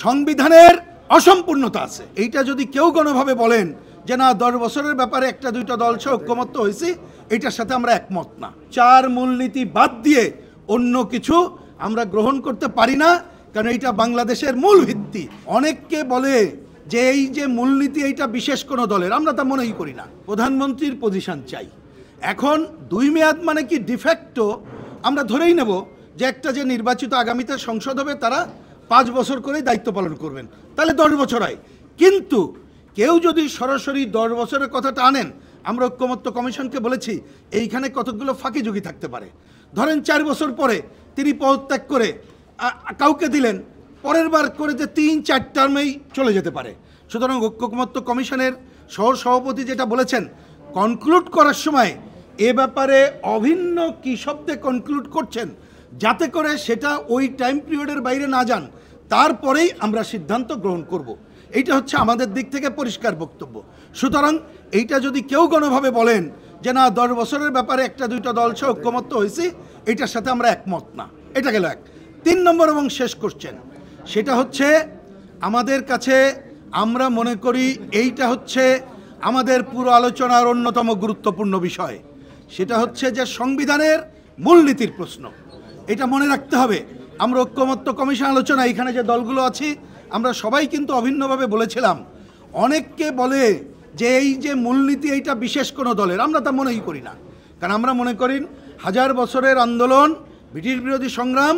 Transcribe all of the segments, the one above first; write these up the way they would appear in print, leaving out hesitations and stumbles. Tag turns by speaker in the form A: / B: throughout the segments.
A: সংবিধানের অসম্পূর্ণতা আছে। এইটা যদি কেউ কোনোভাবে বলেন যে না 10 বছরের ব্যাপারে একটা দুইটা দল সহ ঐক্যমত্য হয়েছি, এটার সাথে আমরা একমত না। 4 মূলনীতি বাদ দিয়ে অন্য কিছু আমরা গ্রহণ করতে পারি না, কারণ এইটা বাংলাদেশের মূল ভিত্তি। অনেককে বলে যে এই যে মূলনীতি এইটা বিশেষ কোনো দলের, আমরা তা মনেই করি না। প্রধানমন্ত্রীর পজিশন চাই। এখন 2 মেয়াদ মানে কি ডিফ্যাক্টো আমরা ধরেই নেব যে একটা যে নির্বাচিত আগামীতে সংসদ হবে তারা 5 বছর করেই দায়িত্ব পালন করবেন, তাহলে 10 বছর হয়। কিন্তু কেউ যদি সরাসরি 10 বছরের কথাটা আনেন, আমরা ঐক্যমত্য কমিশনকে বলেছি এইখানে কতগুলো ফাঁকিঝুঁকি থাকতে পারে। ধরেন 4 বছর পরে তিনি পদত্যাগ করে কাউকে দিলেন, পরের বার করে যে 3-4 টার্মেই চলে যেতে পারে। সুতরাং ঐক্যমত্য কমিশনের সভাপতি যেটা বলেছেন কনক্লুড করার সময় এ ব্যাপারে অভিন্ন কী শব্দে কনক্লুড করছেন, যাতে করে সেটা ওই টাইম পিরিয়ডের বাইরে না যান, তারপরেই আমরা সিদ্ধান্ত গ্রহণ করব। এইটা হচ্ছে আমাদের দিক থেকে পরিষ্কার বক্তব্য। সুতরাং এইটা যদি কেউ কোনোভাবে বলেন যে না 10 বছরের ব্যাপারে একটা দুইটা দল সহ ঐক্যমত্য হয়েছি, এইটার সাথে আমরা একমত না। এটা গেল এক। 3 নম্বর এবং শেষ কোশ্চেন, সেটা হচ্ছে আমাদের কাছে আমরা মনে করি এইটা হচ্ছে আমাদের পুরো আলোচনার অন্যতম গুরুত্বপূর্ণ বিষয়। সেটা হচ্ছে যে সংবিধানের মূলনীতির প্রশ্ন। এটা মনে রাখতে হবে। আমরা ঐক্যমত্য কমিশন আলোচনা এখানে যে দলগুলো আছি আমরা সবাই কিন্তু অভিন্নভাবে বলেছিলাম। অনেককে বলে যে এই যে মূলনীতি এইটা বিশেষ কোনো দলের, আমরা তা মনেই করি না। কারণ আমরা মনে করি 1000 বছরের আন্দোলন, ব্রিটিশ বিরোধী সংগ্রাম,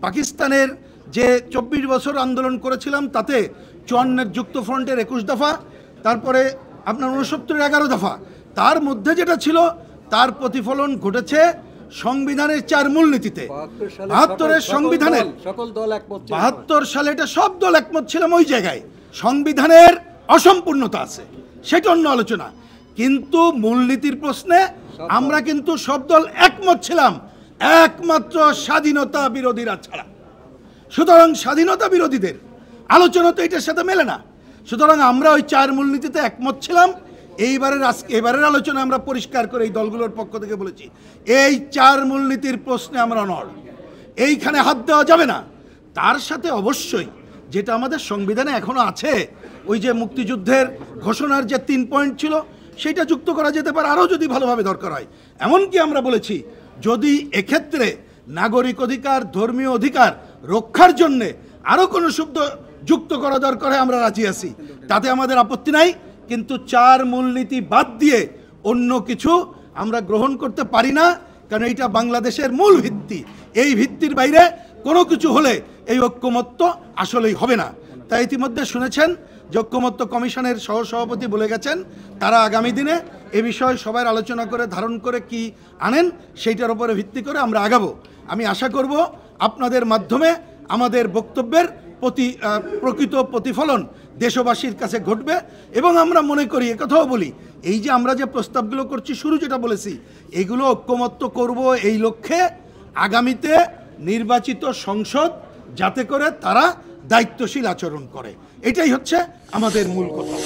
A: পাকিস্তানের যে 24 বছর আন্দোলন করেছিলাম তাতে 54 যুক্তফ্রন্টের 21 দফা, তারপরে আপনার 69 11 দফা, তার মধ্যে যেটা ছিল তার প্রতিফলন ঘটেছে সংবিধানের 4 মূলনীতিতে। 72 সংবিধানের 72 সালে এটা সব দল একমত ছিলাম ওই জায়গায়। সংবিধানের অসম্পূর্ণতা আছে, সেটা অন্য আলোচনা, কিন্তু মূলনীতির প্রশ্নে আমরা কিন্তু সব দল একমত ছিলাম, একমাত্র স্বাধীনতা বিরোধীরা ছাড়া। সুতরাং স্বাধীনতা বিরোধীদের আলোচনা তো এটার সাথে মেলে না। সুতরাং আমরা ওই 4 মূলনীতিতে একমত ছিলাম। এবারের আলোচনা আমরা পরিষ্কার করে এই দলগুলোর পক্ষ থেকে বলেছি এই 4 মূলনীতির প্রশ্নে আমরা অনড়, এইখানে হাত দেওয়া যাবে না। তার সাথে অবশ্যই যেটা আমাদের সংবিধানে এখনো আছে, ওই যে মুক্তিযুদ্ধের ঘোষণার যে 3 পয়েন্ট ছিল সেটা যুক্ত করা যেতে পারে, আরও যদি ভালোভাবে দরকার হয়। এমনকি আমরা বলেছি যদি এক্ষেত্রে নাগরিক অধিকার, ধর্মীয় অধিকার রক্ষার জন্যে আরও কোনো শব্দ যুক্ত করা দরকার হয় আমরা রাজি আছি, তাতে আমাদের আপত্তি নাই। কিন্তু 4 মূলনীতি বাদ দিয়ে অন্য কিছু আমরা গ্রহণ করতে পারি না, কারণ এইটা বাংলাদেশের মূল ভিত্তি। এই ভিত্তির বাইরে কোনো কিছু হলে এই ঐক্যমত্য আসলেই হবে না। তাই ইতিমধ্যে শুনেছেন যে ঐক্যমত্য কমিশনের সহসভাপতি বলে গেছেন তারা আগামী দিনে এ বিষয়ে সবাই আলোচনা করে ধারণ করে কি আনেন সেইটার উপরে ভিত্তি করে আমরা আগাবো। আমি আশা করব আপনাদের মাধ্যমে আমাদের বক্তব্যের প্রকৃত প্রতিফলন দেশবাসীর কাছে ঘটবে। এবং আমরা মনে করি, একথাও বলি, এই যে আমরা যে প্রস্তাবগুলো করছি, শুরু যেটা বলেছি, এগুলো ঐক্যমত্য করব এই লক্ষ্যে আগামীতে নির্বাচিত সংসদ যাতে করে তারা দায়িত্বশীল আচরণ করে, এটাই হচ্ছে আমাদের মূল কথা।